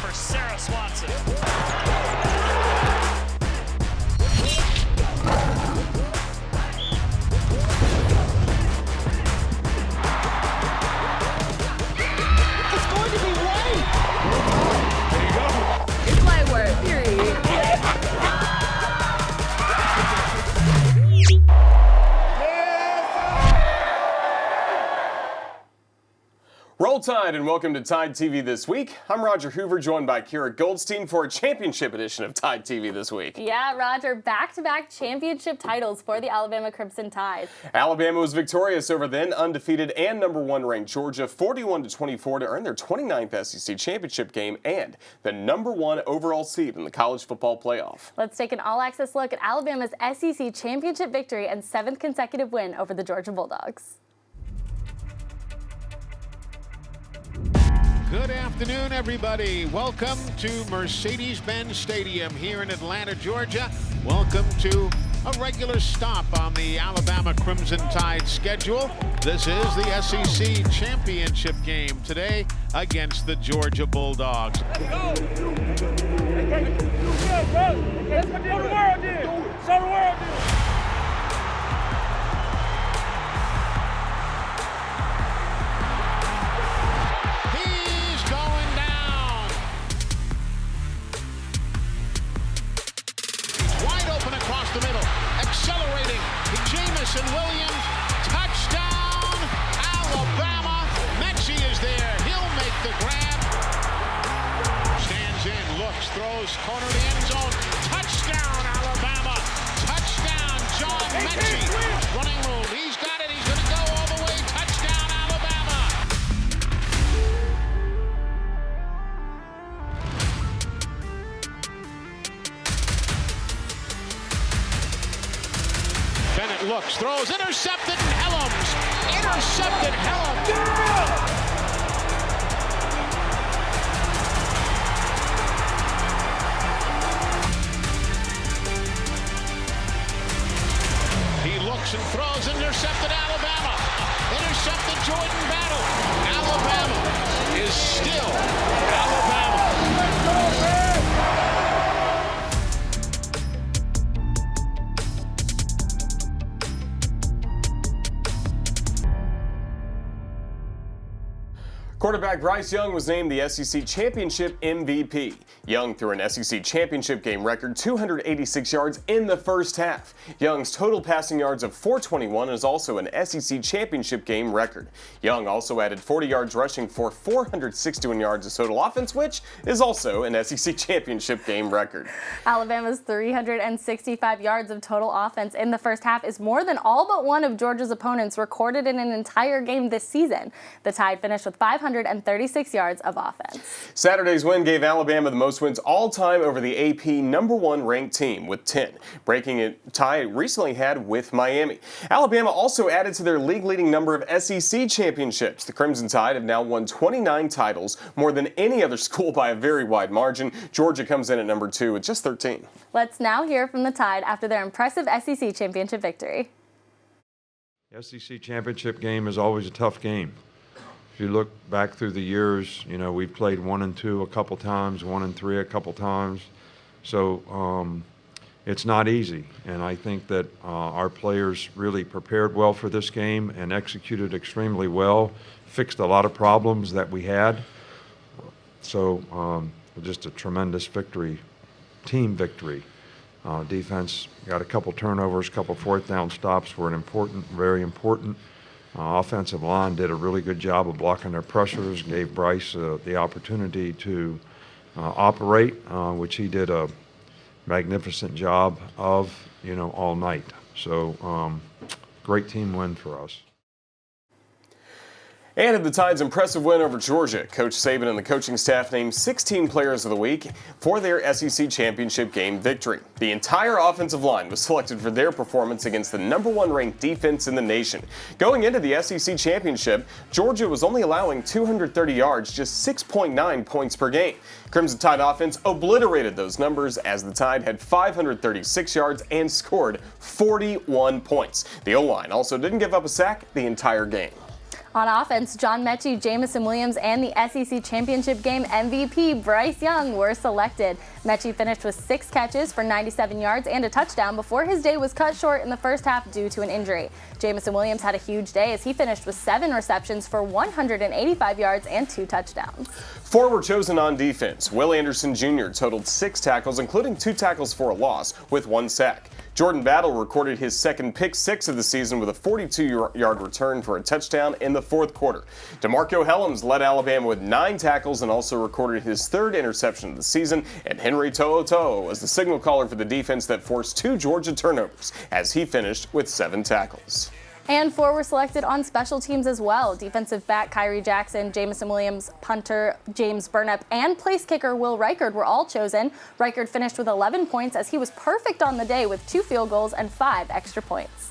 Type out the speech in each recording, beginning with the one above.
for Sarah Swanson. Roll Tide and welcome to Tide TV This Week. I'm Roger Hoover, joined by Kira Goldstein for a championship edition of Tide TV This Week. Yeah, Roger, back-to-back championship titles for the Alabama Crimson Tide. Alabama was victorious over then undefeated and #1 ranked Georgia 41-24 to earn their 29th SEC championship game and the #1 overall seed in the college football playoff. Let's take an all-access look at Alabama's SEC championship victory and 7th consecutive win over the Georgia Bulldogs. Good afternoon, everybody. Welcome to Mercedes-Benz Stadium here in Atlanta, Georgia. Welcome to a regular stop on the Alabama Crimson Tide schedule. This is the SEC championship game today against the Georgia Bulldogs. Let's go! Show the world did! Show the world did! The middle, accelerating, Jamison Williams, touchdown, Alabama. Mechie is there, he'll make the grab. Stands in, looks, throws, corner of the end zone, touchdown, Alabama. Touchdown, John Mechie. Running room, he's got it, he's gonna go all the way, touchdown, Alabama. Bennett looks, throws, intercepted, Helms. Intercepted, Helms. He looks and throws, intercepted, Alabama. Intercepted, Jordan Battle. Alabama is still Alabama. Quarterback Bryce Young was named the SEC Championship MVP. Young threw an SEC Championship game record 286 yards in the first half. Young's total passing yards of 421 is also an SEC Championship game record. Young also added 40 yards rushing for 461 yards of total offense, which is also an SEC Championship game record. Alabama's 365 yards of total offense in the first half is more than all but one of Georgia's opponents recorded in an entire game this season. The Tide finished with 536 yards of offense. Saturday's win gave Alabama the most wins all time over the AP #1 ranked team with 10, breaking a tie it recently had with Miami. Alabama also added to their league-leading number of SEC championships. The Crimson Tide have now won 29 titles, more than any other school by a very wide margin. Georgia comes in at #2 with just 13. Let's now hear from the Tide after their impressive SEC championship victory. The SEC championship game is always a tough game. If you look back through the years, you know, we've played 1 and 2 a couple times, 1 and 3 a couple times. So it's not easy. And I think that our players really prepared well for this game and executed extremely well, fixed a lot of problems that we had. So just a tremendous victory, team victory. Defense got a couple turnovers, a couple fourth down stops were very important. Offensive line did a really good job of blocking their pressures, gave Bryce the opportunity to operate, which he did a magnificent job of, you know, all night. So great team win for us. And at the Tide's impressive win over Georgia, Coach Saban and the coaching staff named 16 players of the week for their SEC championship game victory. The entire offensive line was selected for their performance against the #1 ranked defense in the nation. Going into the SEC championship, Georgia was only allowing 230 yards, just 6.9 points per game. Crimson Tide offense obliterated those numbers as the Tide had 536 yards and scored 41 points. The O-line also didn't give up a sack the entire game. On offense, John Mechie, Jamison Williams, and the SEC Championship Game MVP Bryce Young were selected. Mechie finished with 6 catches for 97 yards and a touchdown before his day was cut short in the first half due to an injury. Jamison Williams had a huge day as he finished with 7 receptions for 185 yards and 2 touchdowns. 4 were chosen on defense. Will Anderson Jr. totaled 6 tackles, including 2 tackles for a loss, with 1 sack. Jordan Battle recorded his second pick 6 of the season with a 42-yard return for a touchdown in the fourth quarter. DeMarco Hellams led Alabama with 9 tackles and also recorded his 3rd interception of the season, and Henry To'oTo'o was the signal caller for the defense that forced 2 Georgia turnovers as he finished with 7 tackles. And 4 were selected on special teams as well. Defensive back Kyrie Jackson, Jamison Williams, punter James Burnap, and place kicker Will Reichard were all chosen. Reichard finished with 11 points as he was perfect on the day with 2 field goals and 5 extra points.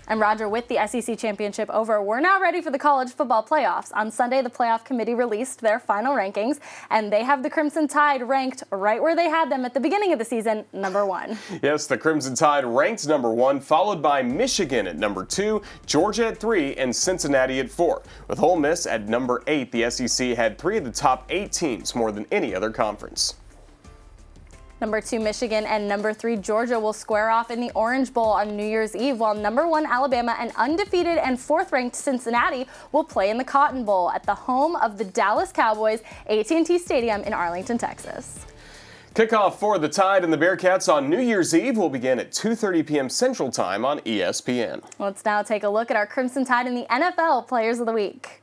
And Roger, with the SEC Championship over, we're now ready for the college football playoffs. On Sunday, the playoff committee released their final rankings, and they have the Crimson Tide ranked right where they had them at the beginning of the season, number 1. Yes, the Crimson Tide ranked number 1, followed by Michigan at number 2, Georgia at 3, and Cincinnati at 4. With Ole Miss at number 8, the SEC had 3 of the top 8 teams, more than any other conference. Number 2, Michigan, and number 3, Georgia will square off in the Orange Bowl on New Year's Eve, while number 1, Alabama, and undefeated and 4th-ranked Cincinnati will play in the Cotton Bowl at the home of the Dallas Cowboys, AT&T Stadium in Arlington, Texas. Kickoff for the Tide and the Bearcats on New Year's Eve will begin at 2:30 p.m. Central Time on ESPN. Let's now take a look at our Crimson Tide and the NFL Players of the Week.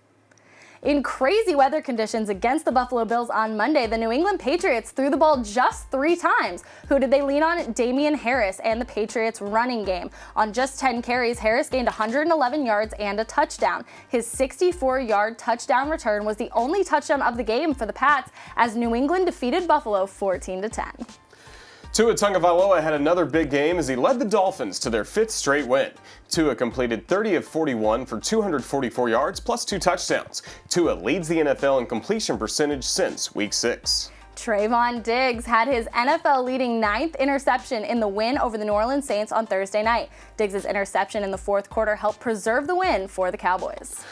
In crazy weather conditions against the Buffalo Bills on Monday, the New England Patriots threw the ball just 3 times. Who did they lean on? Damian Harris and the Patriots running game. On just 10 carries, Harris gained 111 yards and a touchdown. His 64-yard touchdown return was the only touchdown of the game for the Pats as New England defeated Buffalo 14-10. Tua Tagovailoa had another big game as he led the Dolphins to their 5th straight win. Tua completed 30 of 41 for 244 yards plus 2 touchdowns. Tua leads the NFL in completion percentage since Week 6. Trayvon Diggs had his NFL-leading 9th interception in the win over the New Orleans Saints on Thursday night. Diggs' interception in the fourth quarter helped preserve the win for the Cowboys.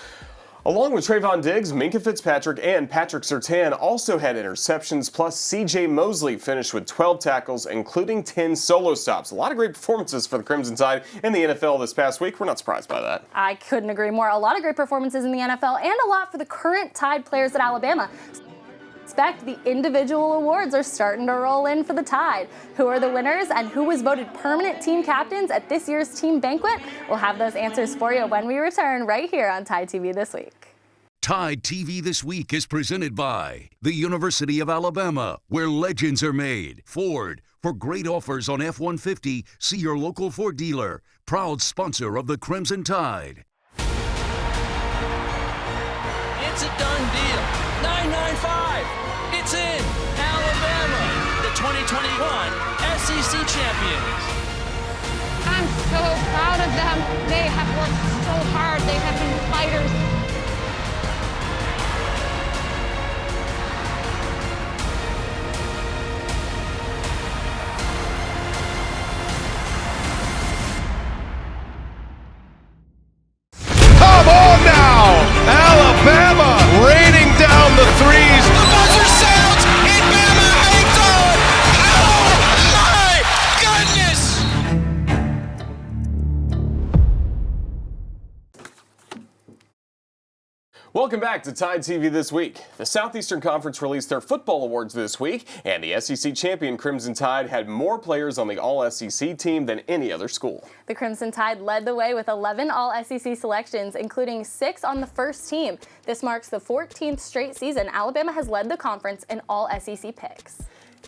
Along with Trayvon Diggs, Minkah Fitzpatrick and Patrick Surtain also had interceptions, plus C.J. Mosley finished with 12 tackles, including 10 solo stops. A lot of great performances for the Crimson Tide in the NFL this past week. We're not surprised by that. I couldn't agree more. A lot of great performances in the NFL and a lot for the current Tide players at Alabama. The individual awards are starting to roll in for the Tide. Who are the winners and who was voted permanent team captains at this year's team banquet? We'll have those answers for you when we return right here on TideTV This Week. TideTV This Week is presented by the University of Alabama, where legends are made. Ford, for great offers on F-150, see your local Ford dealer. Proud sponsor of the Crimson Tide. It's a done deal. 995. It's in. Alabama, the 2021 SEC champions. I'm so proud of them. They have worked so hard. They have been fighters. Come on now! Alabama raining down the threes. The buzzer sounds and Bama hangs on. Oh my goodness! Welcome back to Tide TV This Week. The Southeastern Conference released their football awards this week, and the SEC champion Crimson Tide had more players on the All-SEC team than any other school. The Crimson Tide led the way with 11 All-SEC selections, including 6 on the first team. This marks the 14th straight season Alabama has led the conference in All-SEC picks.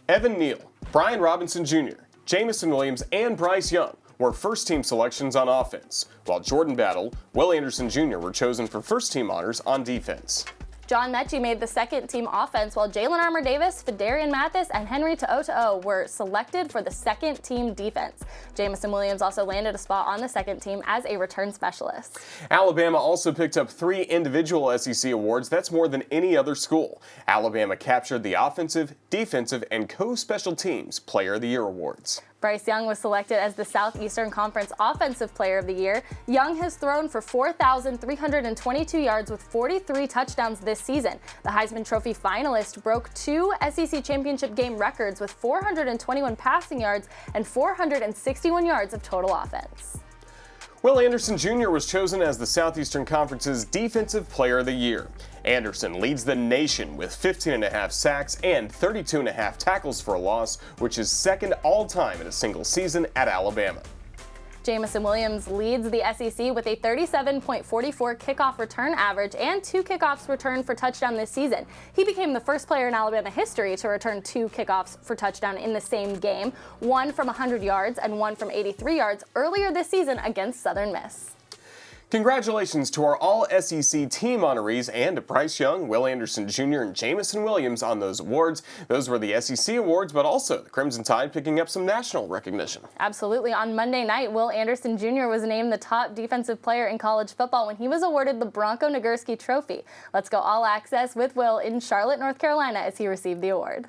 Evan Neal, Brian Robinson Jr., Jamison Williams, and Bryce Young were first-team selections on offense, while Jordan Battle, Will Anderson Jr. were chosen for first-team honors on defense. John Mechie made the second-team offense, while Jalen Armour-Davis, Fidarian Mathis, and Henry To'oTo'o were selected for the second-team defense. Jamison Williams also landed a spot on the second team as a return specialist. Alabama also picked up 3 individual SEC awards. That's more than any other school. Alabama captured the offensive, defensive, and co-special teams Player of the Year awards. Bryce Young was selected as the Southeastern Conference Offensive Player of the Year. Young has thrown for 4,322 yards with 43 touchdowns this season. The Heisman Trophy finalist broke 2 SEC championship game records with 421 passing yards and 461 yards of total offense. Will Anderson Jr. was chosen as the Southeastern Conference's Defensive Player of the Year. Anderson leads the nation with 15.5 sacks and 32.5 tackles for a loss, which is second all-time in a single season at Alabama. Jamison Williams leads the SEC with a 37.44 kickoff return average and 2 kickoffs returned for touchdown this season. He became the first player in Alabama history to return 2 kickoffs for touchdown in the same game, one from 100 yards and one from 83 yards earlier this season against Southern Miss. Congratulations to our All-SEC team honorees and to Bryce Young, Will Anderson Jr., and Jamison Williams on those awards. Those were the SEC awards, but also the Crimson Tide picking up some national recognition. Absolutely. On Monday night, Will Anderson Jr. was named the top defensive player in college football when he was awarded the Bronco Nagurski Trophy. Let's go all access with Will in Charlotte, North Carolina as he received the award.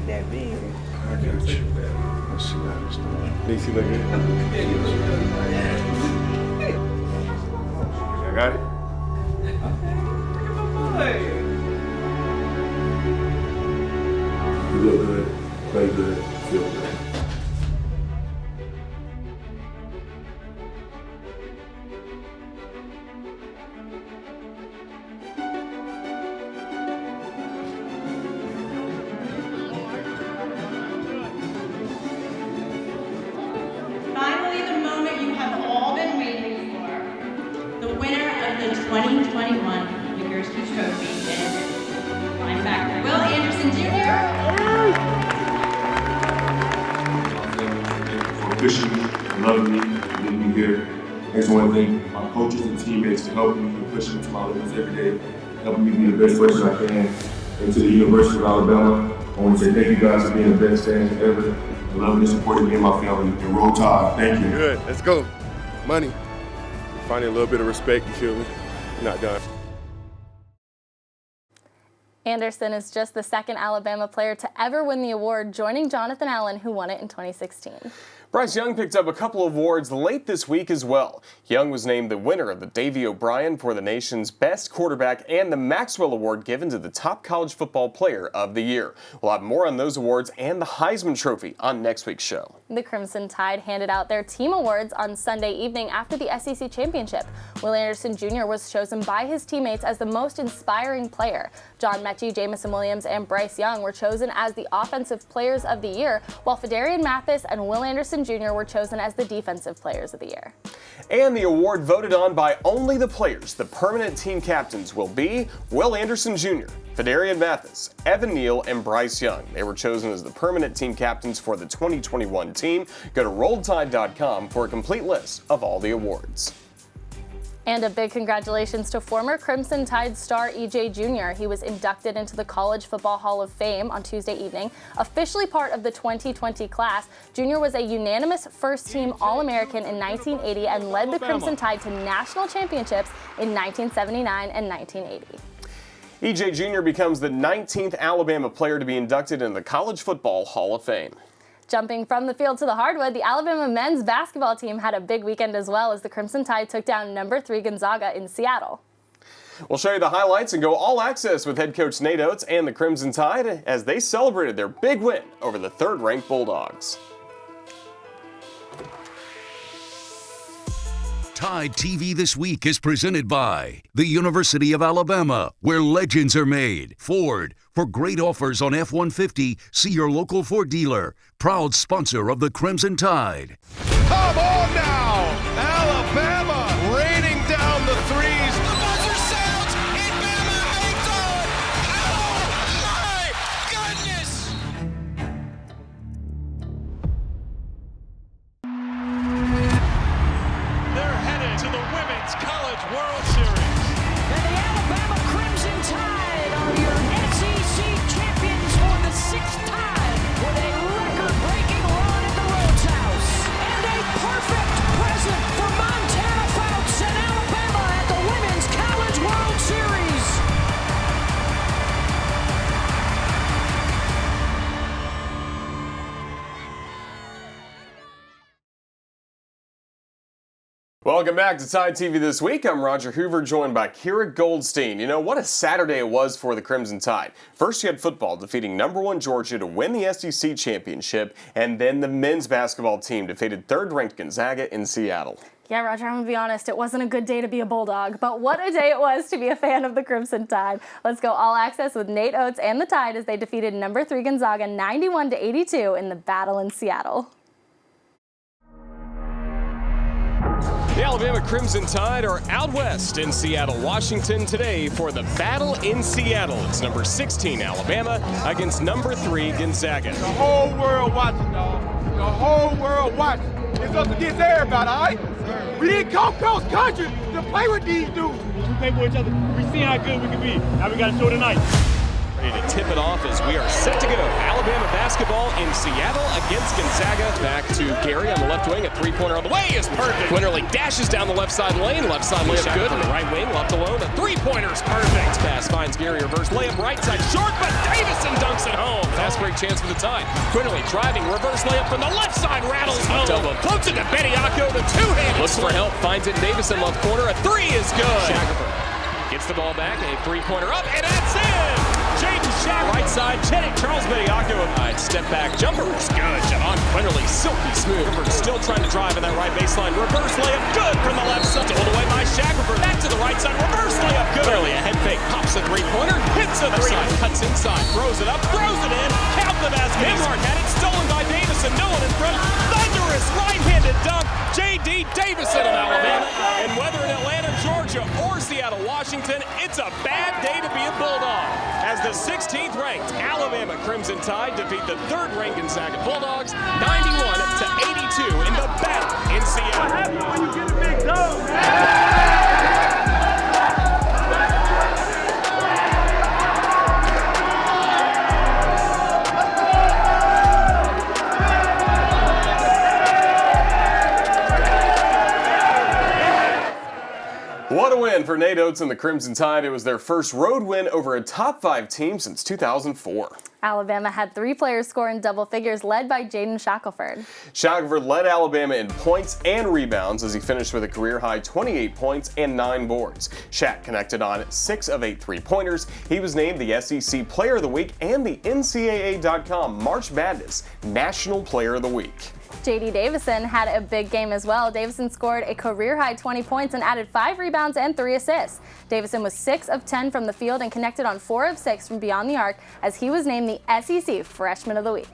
That big. I got you. Let's see how this done. They see like it? I got it? You look good, play good, feel good. Finally, the moment you have all been waiting for. The winner of the 2021 Nagurski Trophy is linebacker Will Anderson Jr. For pushing me, and loving me, and getting me here. I just want to thank my coaches and teammates for helping me and pushing me to my limits every day, helping me be the best person I can. And to the University of Alabama, I want to say thank you guys for being the best fans ever. I love and supporting me and my family. And roll tide. Thank you. Good. Let's go. Money. Finding a little bit of respect, you feel me? Not done. Anderson is just the second Alabama player to ever win the award, joining Jonathan Allen, who won it in 2016. Bryce Young picked up a couple of awards late this week as well. Young was named the winner of the Davey O'Brien for the nation's best quarterback and the Maxwell Award given to the top college football player of the year. We'll have more on those awards and the Heisman Trophy on next week's show. The Crimson Tide handed out their team awards on Sunday evening after the SEC championship. Will Anderson Jr. was chosen by his teammates as the most inspiring player. John Mechie, Jamison Williams, and Bryce Young were chosen as the offensive players of the year, while Fedarian Mathis and Will Anderson Jr. were chosen as the defensive players of the year. And the award voted on by only the players, the permanent team captains, will be Will Anderson Jr., Fedarian Mathis, Evan Neal, and Bryce Young. They were chosen as the permanent team captains for the 2021 team. Go to RolledTide.com for a complete list of all the awards. And a big congratulations to former Crimson Tide star EJ Jr. He was inducted into the College Football Hall of Fame on Tuesday evening. Officially part of the 2020 class, Jr. was a unanimous first-team All-American in 1980 and led the Crimson Tide to national championships in 1979 and 1980. EJ Jr. becomes the 19th Alabama player to be inducted in the College Football Hall of Fame. Jumping from the field to the hardwood, the Alabama men's basketball team had a big weekend as well as the Crimson Tide took down number 3 Gonzaga in Seattle. We'll show you the highlights and go all access with head coach Nate Oates and the Crimson Tide as they celebrated their big win over the third-ranked Bulldogs. TideTV This Week is presented by the University of Alabama, where legends are made. Ford, for great offers on F-150, see your local Ford dealer. Proud sponsor of the Crimson Tide. Come on now! Alabama raining down the threes. The buzzer sounds. And Bama hangs on. Oh, my goodness! They're headed to the Women's College World Series. And the Alabama Crimson Tide are your SEC champions for the 6th time with a record-breaking run at the Rhodes House and a perfect present Welcome back to TideTV This Week. I'm Roger Hoover, joined by Kira Goldstein. You know, what a Saturday it was for the Crimson Tide. First, you had football defeating #1 Georgia to win the SEC championship, and then the men's basketball team defeated third-ranked Gonzaga in Seattle. Yeah, Roger, I'm going to be honest, it wasn't a good day to be a Bulldog, but what a day it was to be a fan of the Crimson Tide. Let's go all access with Nate Oates and the Tide as they defeated #3 Gonzaga 91-82 in the battle in Seattle. The Alabama Crimson Tide are out west in Seattle, Washington today for the battle in Seattle. It's number 16 Alabama against #3 Gonzaga. The whole world watching, dog. The whole world watching. It's up against everybody, all right? We didn't come cross country to play with these dudes. We play for each other. We see how good we can be. Now we got to show tonight. Ready to tip it off as we are set to go. Alabama basketball in Seattle against Gonzaga. Back to Gary on the left wing. A three-pointer on the way is perfect. Quinterly dashes down the left side lane. Left side layup good. On the right wing, left alone. A three-pointer is perfect. Pass finds Gary. Reverse layup right side short, but Davison dunks it home. Fast break chance for the Tide. Quinterly driving. Reverse layup from the left side. Rattles home. Double floats it to Bediako. The two-handed. Looks for help. Finds it. Davison left corner. A three is good. Shackelford gets the ball back. A three-pointer up, and that's in. Jaden Shack, right side, Chetty, Charles Bediako, step back jumper is good. Javon Quinterly, silky smooth. Still trying to drive in that right baseline. Reverse layup, good from the left side. Pulled away by Shackelford. Back to the right side, reverse layup, good. Clearly a head fake, pops a three-pointer, hits a three. Cuts inside, throws it up, throws it in. Count the basket. Himmark had it stolen by Davison. No one in front. Thunderous right-handed dunk. J.D. Davison of Alabama. And whether in Atlanta, Georgia, or Seattle, Washington, it's a bad day to be a Bulldog. As the 16th ranked Alabama Crimson Tide defeat the third-ranked Gonzaga Bulldogs 91-82 in the battle in Seattle. What happens when you get a big dog, man? What a win for Nate Oates and the Crimson Tide. It was their first road win over a top 5 team since 2004. Alabama had 3 players score in double figures, led by Jaden Shackelford. Shackelford led Alabama in points and rebounds as he finished with a career-high 28 points and 9 boards. Shaq connected on 6 of 8 three-pointers. He was named the SEC Player of the Week and the NCAA.com March Madness National Player of the Week. J.D. Davison had a big game as well. Davison scored a career-high 20 points and added 5 rebounds and 3 assists. Davison was 6 of 10 from the field and connected on 4 of 6 from beyond the arc as he was named the SEC Freshman of the Week.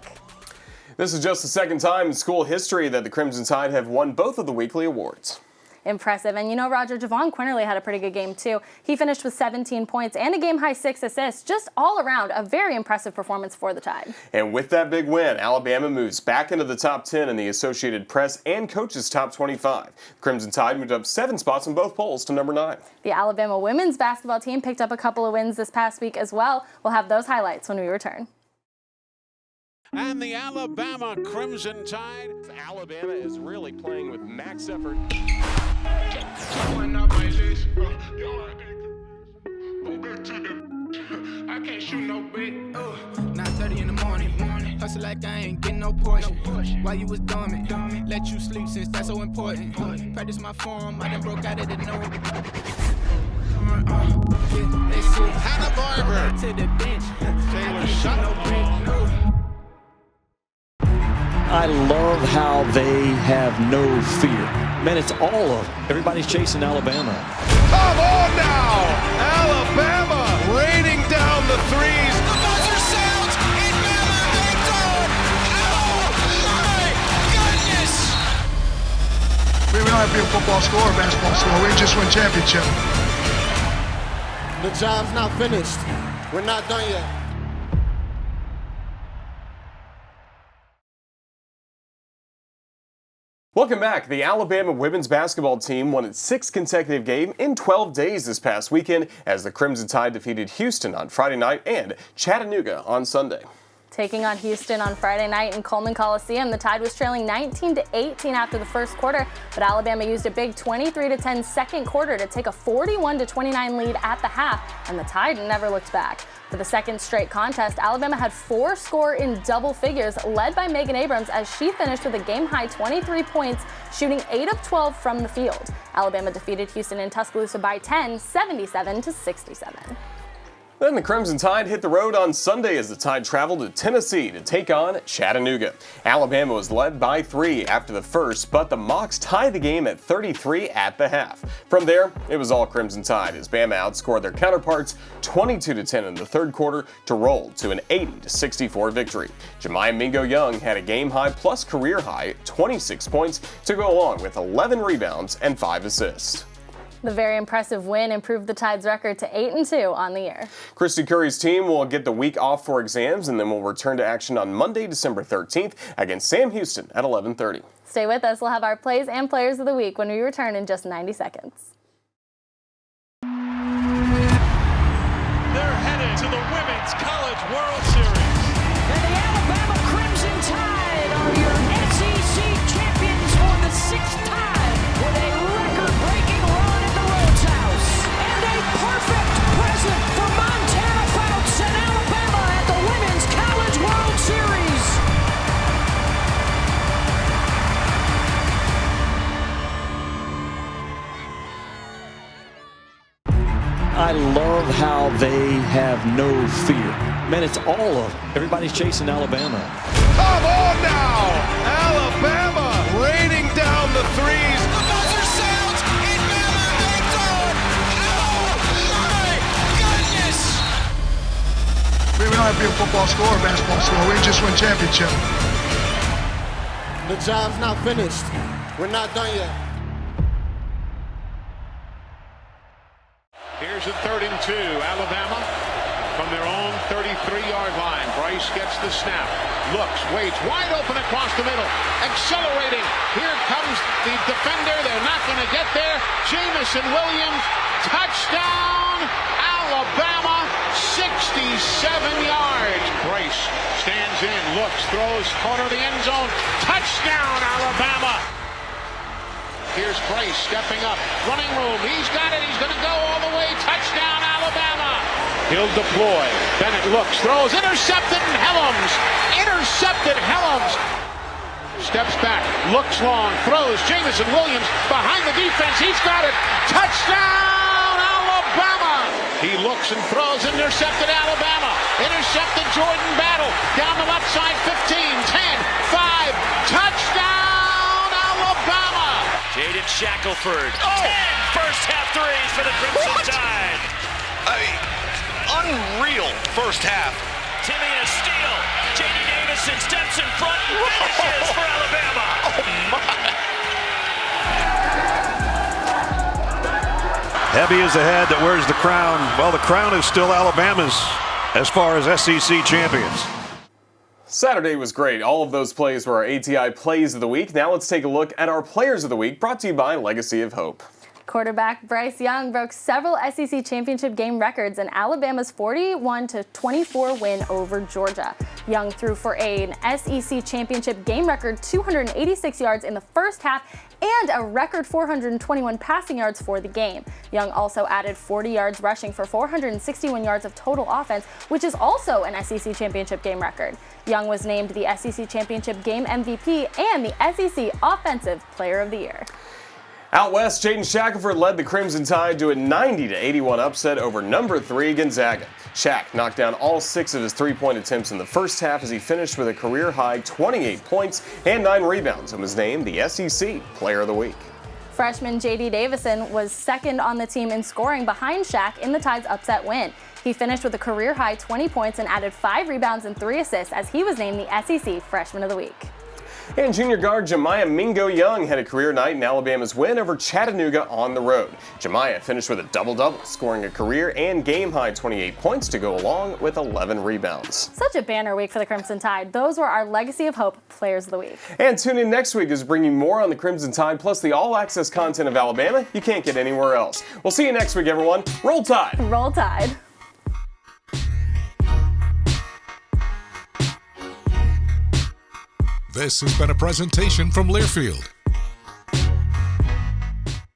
This is just the second time in school history that the Crimson Tide have won both of the weekly awards. Impressive. And you know, Roger, Javon Quinterly had a pretty good game too. He finished with 17 points and a game-high 6 assists. Just all around, a very impressive performance for the Tide. And with that big win, Alabama moves back into the top 10 in the Associated Press and Coaches Top 25. The Crimson Tide moved up 7 spots in both polls to number 9. The Alabama women's basketball team picked up a couple of wins this past week as well. We'll have those highlights when we return. And the Alabama Crimson Tide. Alabama is really playing with max effort. I can't shoot no brick. 9:30 in the morning. Hustle like I ain't getting no portion. While you was dormant, let you sleep since that's so important. Practice my form, I done broke out of the no. Hannah Barber to the bench. Taylor shot. I love how they have no fear. Man, it's all of them. Everybody's chasing Alabama. Come on now! Alabama raining down the threes. The buzzer sounds in Bama hangs on. Oh my goodness! We don't have to be a football score or basketball score. We just win championship. The job's not finished. We're not done yet. Welcome back. The Alabama women's basketball team won its 6th consecutive game in 12 days this past weekend as the Crimson Tide defeated Houston on Friday night and Chattanooga on Sunday. Taking on Houston on Friday night in Coleman Coliseum, the Tide was trailing 19-18 after the first quarter, but Alabama used a big 23-10 second quarter to take a 41-29 lead at the half, and the Tide never looked back. For the second straight contest, Alabama had 4 score in double figures, led by Megan Abrams as she finished with a game-high 23 points, shooting 8 of 12 from the field. Alabama defeated Houston in Tuscaloosa by 10, 77-67. Then the Crimson Tide hit the road on Sunday as the Tide traveled to Tennessee to take on Chattanooga. Alabama was led by 3 after the first, but the Mocs tied the game at 33 at the half. From there, it was all Crimson Tide as Bama outscored their counterparts 22-10 in the third quarter to roll to an 80-64 victory. Jemiah Mingo-Young had a game-high plus career-high 26 points to go along with 11 rebounds and 5 assists. The very impressive win improved the Tide's record to 8-2 on the year. Christy Curry's team will get the week off for exams and then will return to action on Monday, December 13th against Sam Houston at 11:30. Stay with us. We'll have our plays and players of the week when we return in just 90 seconds. They're headed to the Women's College World Series. And the Alabama Crimson Tide are your SEC champions for the 6th time with a record-breaking run at the Rhodes House. And a perfect present for Montana Fouts and Alabama at the Women's College World Series. I love how they have no fear. Man, it's all of them. Everybody's chasing Alabama. Come on now! Alabama raining down the threes. The buzzer sounds in Bama hangs on. Oh my goodness! We don't have to be a football score or basketball score. We just win championship. The job's not finished. We're not done yet. Here's a 3rd and 2. Alabama from their own 33-yard line. Bryce gets the snap. Looks, waits, wide open across the middle. Accelerating. Here comes the defender. They're not going to get there. Jamison Williams. Touchdown, Alabama. 67 yards. Bryce stands in, looks, throws, corner of the end zone. Touchdown, Alabama. Here's Bryce stepping up, running room, he's got it, he's going to go all the way, touchdown Alabama! He'll deploy, Bennett looks, throws, intercepted Helms! Steps back, looks long, throws, Jamison Williams behind the defense, he's got it, touchdown Alabama! He looks and throws, intercepted Alabama, intercepted Jordan Battle, down the left side, 15, 10, 5, touchdown Alabama! Jaden Shackelford, 10 first-half threes for the Crimson Tide. Unreal first half. Timmy a steal. J.D. Davison steps in front and finishes for Alabama. Oh my! Heavy is the head that wears the crown. Well, the crown is still Alabama's as far as SEC champions. Saturday was great. All of those plays were our ATI Plays of the Week. Now let's take a look at our Players of the Week, brought to you by Legacy of Hope. Quarterback Bryce Young broke several SEC championship game records in Alabama's 41-24 win over Georgia. Young threw for an SEC championship game record 286 yards in the first half and a record 421 passing yards for the game. Young also added 40 yards rushing for 461 yards of total offense, which is also an SEC championship game record. Young was named the SEC championship game MVP and the SEC Offensive Player of the Year. Out west, Jaden Shackelford led the Crimson Tide to a 90-81 upset over number 3 Gonzaga. Shaq knocked down all 6 of his three-point attempts in the first half as he finished with a career-high 28 points and 9 rebounds and was named the SEC Player of the Week. Freshman J.D. Davison was second on the team in scoring behind Shaq in the Tide's upset win. He finished with a career-high 20 points and added 5 rebounds and 3 assists as he was named the SEC Freshman of the Week. And junior guard Jemiah Mingo-Young had a career night in Alabama's win over Chattanooga on the road. Jemiah finished with a double-double, scoring a career and game-high 28 points to go along with 11 rebounds. Such a banner week for the Crimson Tide. Those were our Legacy of Hope Players of the Week. And tune in next week as we bring you more on the Crimson Tide, plus the all-access content of Alabama you can't get anywhere else. We'll see you next week, everyone. Roll Tide! Roll Tide! This has been a presentation from Learfield,